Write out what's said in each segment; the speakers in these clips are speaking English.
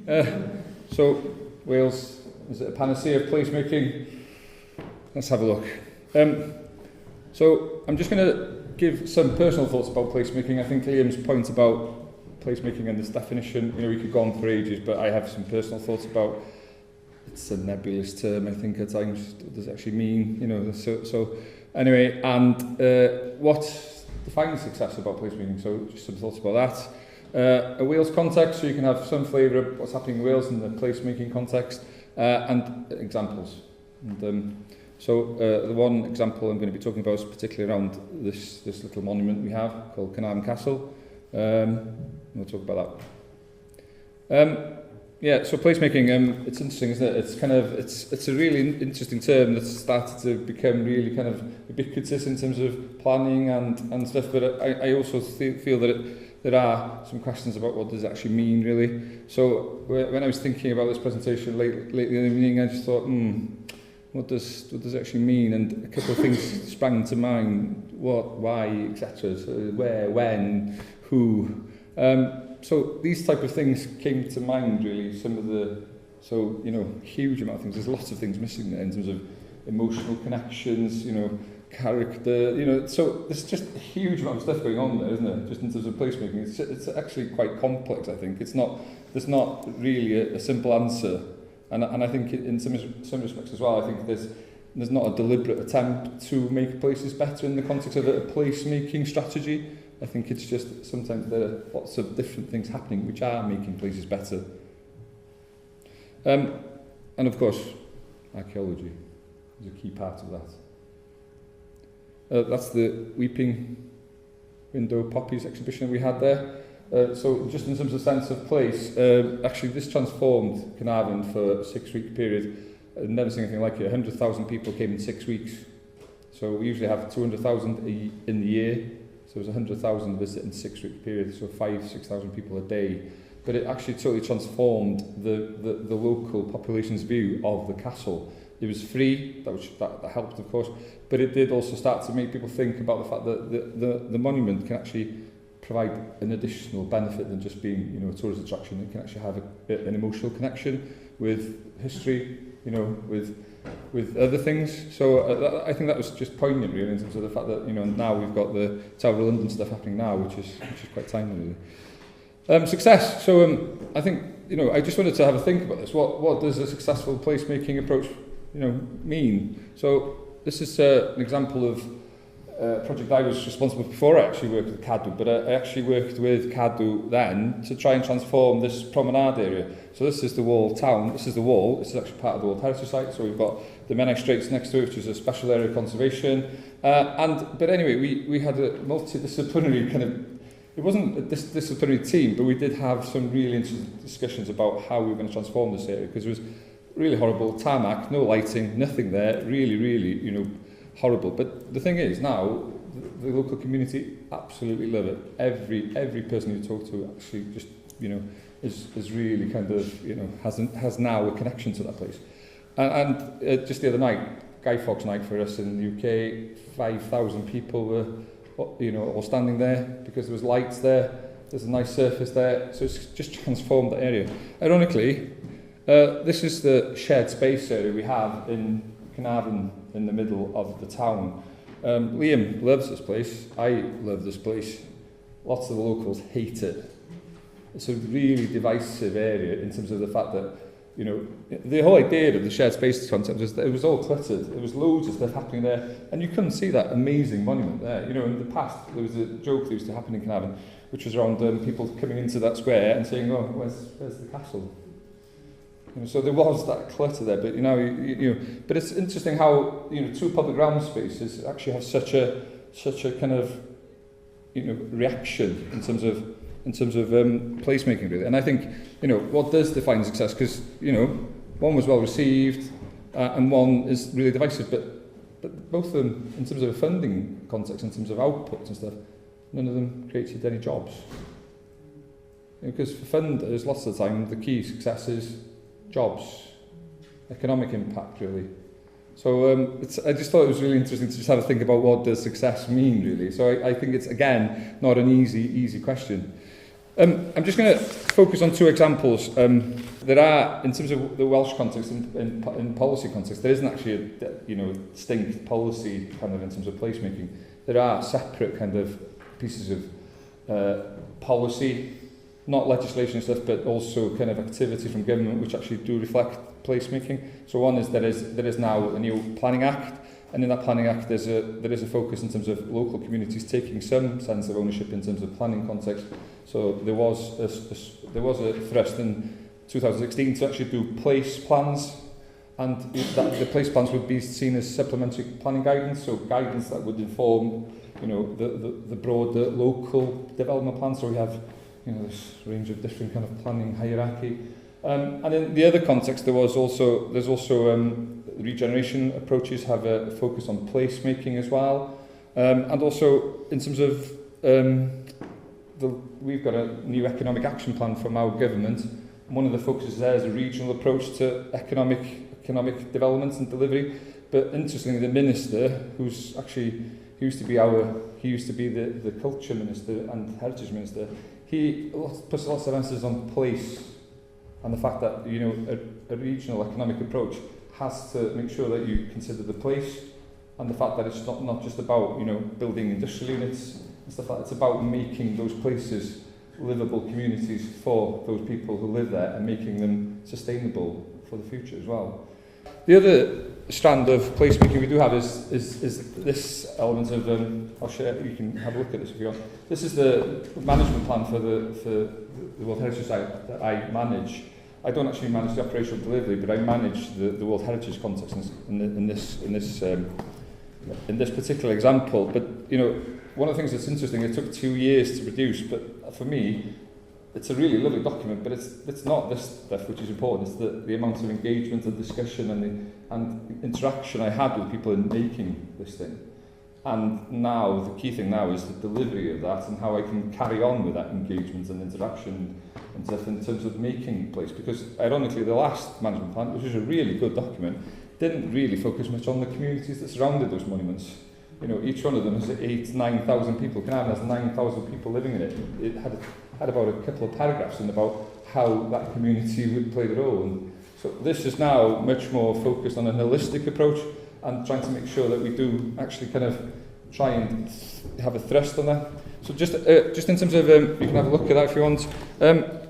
So, Wales, is it a panacea of placemaking? Let's have a look. So, I'm just going to give some personal thoughts about placemaking. I think Liam's point about placemaking and this definition, we could go on for ages, but I have some personal thoughts about it's a nebulous term, I think, at times. What does it actually mean? So anyway, and what defines success about placemaking? So just some thoughts about that. A Wales context, so you can have some flavour of what's happening in Wales in the placemaking context, and examples. And so the one example I'm going to be talking about is particularly around this little monument we have called Konami Castle. We'll talk about that. So placemaking, it's interesting, isn't it? It's a really interesting term that's started to become really kind of ubiquitous in terms of planning and stuff, but I also feel that there are some questions about what does it actually mean, really. So when I was thinking about this presentation lately in the evening, I just thought, what does it actually mean? And a couple of things sprang to mind: what, why, etc. So where, when, who. So these type of things came to mind, really. Huge amount of things. There's lots of things missing there in terms of emotional connections, character, so there's just a huge amount of stuff going on there, isn't there? Just in terms of placemaking, it's actually quite complex. I think there's not really a simple answer, and I think in some respects as well, I think there's not a deliberate attempt to make places better in the context of a placemaking strategy. I think it's just sometimes there are lots of different things happening which are making places better. And of course, archaeology is a key part of that. That's the Weeping Window Poppies exhibition we had there. So just in terms of sense of place, actually this transformed Carnarvon for a 6-week period. I've never seen anything like it. 100,000 people came in 6 weeks. So we usually have 200,000 in the year. So it was 100,000 visit in a 6-week period, so 5,000-6,000 people a day. But it actually totally transformed the local population's view of the castle. It was free, that helped, of course, but it did also start to make people think about the fact that the monument can actually provide an additional benefit than just being, a tourist attraction. It can actually have an emotional connection with history, with other things. So I think that was just poignant, really, in terms of the fact that now we've got the Tower of London stuff happening now, which is quite timely, really. Success. So I think I just wanted to have a think about this. What does a successful placemaking approach mean? So this is an example of a project I was responsible for before I actually worked with CADW, but I actually worked with CADW then to try and transform this promenade area. So this is the wall town, this is the wall, this is actually part of the World Heritage Site, so we've got the Menai Straits next to it, which is a special area of conservation. But anyway, we had a multidisciplinary kind of, it wasn't a disciplinary team, but we did have some really interesting discussions about how we were going to transform this area, because it was really horrible, tarmac, no lighting, nothing there, really, horrible. But the thing is, now the local community absolutely love it. Every person you talk to actually just is really kind of has now a connection to that place. And just the other night, Guy Fawkes night for us in the UK, 5,000 people were all standing there because there was lights there. There's a nice surface there, so it's just transformed the area. Ironically, this is the shared space area we have in Carnarvon in the middle of the town. Liam loves this place. I love this place. Lots of the locals hate it. It's a really divisive area in terms of the fact that, the whole idea of the shared space concept was that it was all cluttered. There was loads of stuff happening there, and you couldn't see that amazing monument there. In the past, there was a joke that used to happen in Carnarvon, which was around people coming into that square and saying, "Oh, where's the castle?" So there was that clutter there, but but it's interesting how two public realm spaces actually have such a kind of reaction in terms of placemaking, really. And I think what does define success, because one was well received and one is really divisive, but both of them, in terms of a funding context, in terms of outputs and stuff, none of them created any jobs. Because for funders, lots of the time the key success is jobs, economic impact, really. So I just thought it was really interesting to just have a think about what does success mean, really. So I think it's, again, not an easy question. I'm just going to focus on two examples. there are, in terms of the Welsh context, in policy context, there isn't actually a distinct policy kind of in terms of placemaking. There are separate kind of pieces of policy, not legislation and stuff, but also kind of activity from government which actually do reflect placemaking. So one is there is now a new Planning Act, and in that Planning Act there is a focus in terms of local communities taking some sense of ownership in terms of planning context. So there was a thrust in 2016 to actually do place plans, and the place plans would be seen as supplementary planning guidance, so guidance that would inform the broader local development plan. So we have this range of different kind of planning hierarchy. And in the other context, there's also regeneration approaches have a focus on placemaking as well, and also in terms of we've got a new economic action plan from our government. One of the focuses there is a regional approach to economic development and delivery. But interestingly, the minister, he used to be the culture minister and heritage minister, he puts lots of emphasis on place and the fact that a regional economic approach has to make sure that you consider the place, and the fact that it's not just about building industrial units and stuff like that. It's about making those places livable communities for those people who live there and making them sustainable for the future as well. The other strand of placemaking we do have is this element of I'll share. You can have a look at this if you want. This is the management plan for the World Heritage Site that I manage. I don't actually manage the operational delivery, but I manage the World Heritage context in this particular example. But one of the things that's interesting, it took 2 years to produce, but for me, it's a really lovely document. But it's not this stuff which is important. It's the amount of engagement and discussion and interaction I had with people in making this thing. And now the key thing now is the delivery of that and how I can carry on with that engagement and interaction and stuff in terms of making place. Because ironically, the last management plan, which was a really good document, didn't really focus much on the communities that surrounded those monuments. Each one of them has 8,000-9,000 people. Carnarvon has 9,000 people living in it. It had about a couple of paragraphs in about how that community would play the role. And so this is now much more focused on a holistic approach and trying to make sure that we do actually kind of try and have a thrust on that. So just in terms of, you can have a look at that if you want.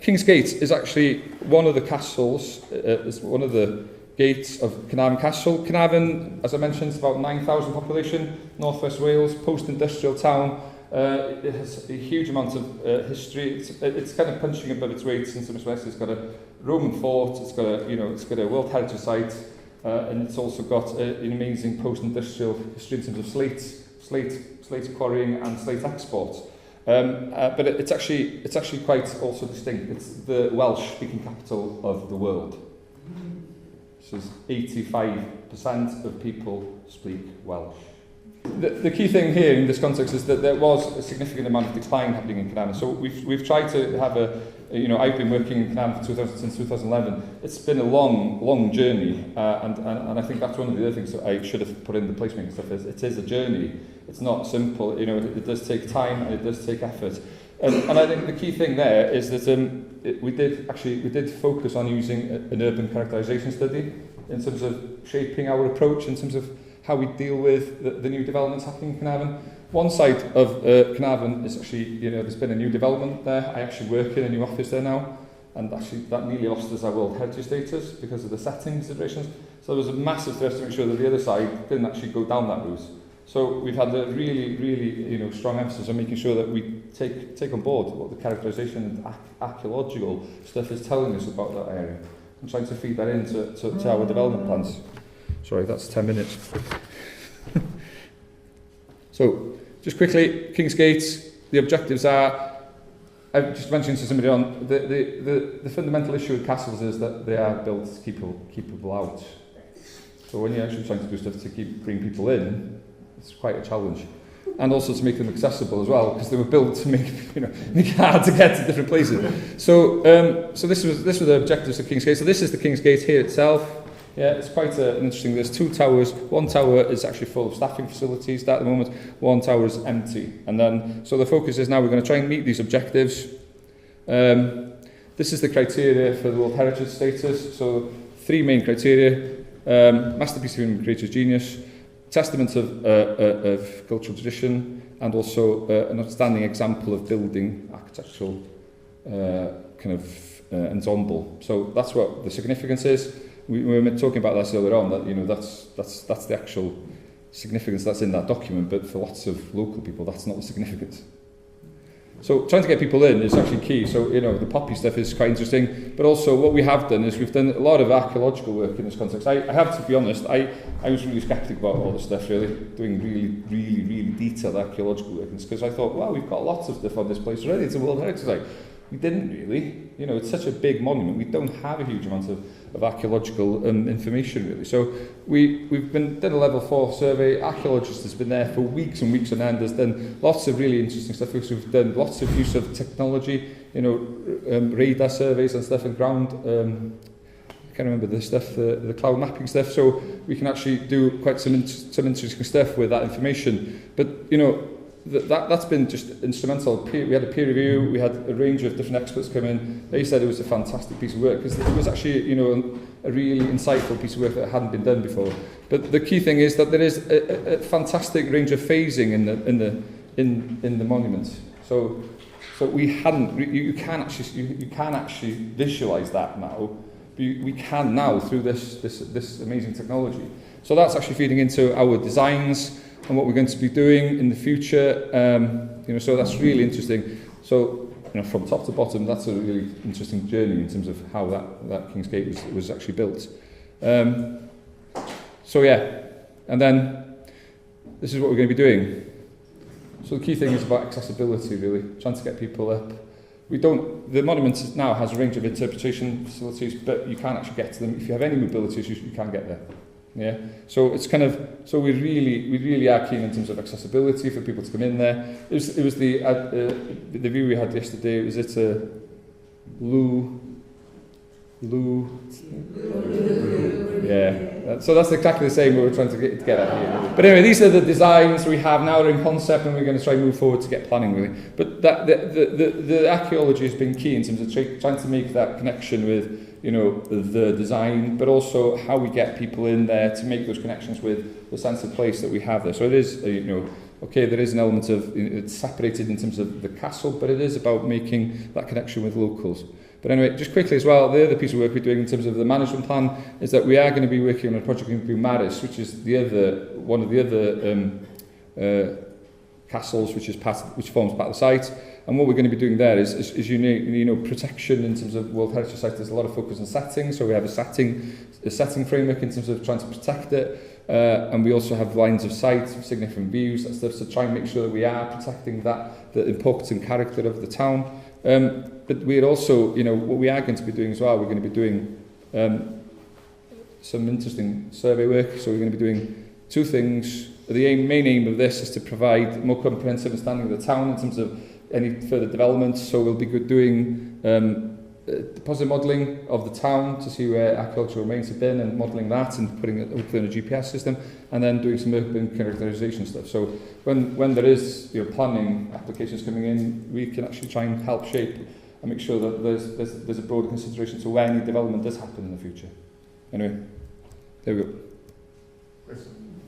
King's Gate is actually one of the castles, is one of the gates of Konami Castle. Carnarvon, as I mentioned, is about 9,000 population, northwest Wales, post-industrial town. It has a huge amount of history. It's kind of punching above its weight in some respects. It's got a Roman fort. It's got a World Heritage Site, and it's also got an amazing post-industrial history in terms of slate quarrying and slate export. But it's actually quite also distinct. It's the Welsh-speaking capital of the world. So 85% of people speak Welsh. The key thing here in this context is that there was a significant amount of decline happening in Carnarvon. So we've tried to have I've been working in Carnarvon since 2011. It's been a long journey, and I think that's one of the other things that I should have put in the placemaking stuff. It is a journey. It's not simple. It does take time and it does take effort. And I think the key thing there is that we did focus on using an urban characterisation study in terms of shaping our approach in terms of how we deal with the new developments happening in Carnarvon. One side of Carnarvon is actually, there's been a new development there. I actually work in a new office there now, and actually that nearly lost us our World Heritage status because of the setting considerations. So there was a massive thrust to make sure that the other side didn't actually go down that route. So we've had a really strong emphasis on making sure that we take on board what the characterisation and archaeological stuff is telling us about that area, and trying to feed that into our development plans. Sorry, that's 10 minutes. So, just quickly, King's Gate, the objectives are, I've just mentioned to somebody on, the fundamental issue with castles is that they are built to keep people out. So when you're actually trying to do stuff to bring people in, it's quite a challenge. And also to make them accessible as well, because they were built to make it hard to get to different places. So this were the objectives of King's Gate. So this is the King's Gate here itself. Yeah, it's quite interesting. There's two towers. One tower is actually full of staffing facilities at the moment. One tower is empty. And then, so the focus is now we're going to try and meet these objectives. The this is the criteria for the World Heritage status. So 3 main criteria: masterpiece of human creative genius, testament of cultural tradition, and also an outstanding example of building architectural kind of ensemble. So that's what the significance is. We were talking about this earlier on, that, you know, that's the actual significance that's in that document, but for lots of local people, that's not the significance. So trying to get people in is actually key. So, you know, the poppy stuff is quite interesting, but also what we have done is we've done a lot of archaeological work in this context. I have to be honest, I was really sceptic about all this stuff, really, doing really detailed archaeological work, because I thought, wow, we've got lots of stuff on this place already, it's a World Heritage Site. We didn't really, you know, it's such a big monument, we don't have a huge amount of archaeological information, really. So we've done a level 4 survey. Archaeologists has been there for weeks and weeks on end, has done lots of really interesting stuff. We've done lots of use of technology, you know, radar surveys and stuff, and ground, I can't remember the stuff, the cloud mapping stuff, so we can actually do quite some interesting stuff with that information. But, you know, that's been just instrumental. We had a peer review, we had a range of different experts come in. They said it was a fantastic piece of work, because it was actually, you know, a really insightful piece of work that hadn't been done before. But the key thing is that there is a fantastic range of phasing in the monument. So we hadn't. You can actually visualize that now. We can now through this amazing technology. So that's actually feeding into our designs and what we're going to be doing in the future. You know, so that's really interesting. So, you know, from top to bottom, that's a really interesting journey in terms of how that King's Gate was actually built. So yeah, and then this is what we're going to be doing. So the key thing is about accessibility, really, trying to get people up. The monument now has a range of interpretation facilities, but you can't actually get to them. If you have any mobility issues, you can't get there. Yeah, so it's kind of, so we really are keen in terms of accessibility for people to come in there. It was the view we had yesterday. Was it a Lou? Yeah. So that's exactly the same what we're trying to get at here. But anyway, these are the designs we have now. They're in concept, and we're going to try and move forward to get planning, really. But the archaeology has been key in terms of trying to make that connection with, you know, the design, but also how we get people in there to make those connections with the sense of place that we have there. So it is, you know, okay, there is an element of, it's separated in terms of the castle, but it is about making that connection with locals. But anyway, just quickly as well, the other piece of work we're doing in terms of the management plan is that we are going to be working on a project in Maris, which is one of the other castles, which forms part of the site. And what we're going to be doing there is you know, protection in terms of World Heritage Site. There's a lot of focus on setting, so we have a setting framework in terms of trying to protect it, and we also have lines of sight, significant views, that stuff, to try and make sure that we are protecting the importance and character of the town. But we're also, you know, what we are going to be doing as well, we're going to be doing some interesting survey work. So we're going to be doing 2 things. The main aim of this is to provide a more comprehensive understanding of the town in terms of any further development. So we'll be doing deposit modelling of the town to see where archaeological remains have been, and modelling that and putting it hopefully in a GPS system, and then doing some urban characterisation stuff. So when there is, you know, planning applications coming in, we can actually try and help shape and make sure that there's a broader consideration to where any development does happen in the future. Anyway, there we go. Question.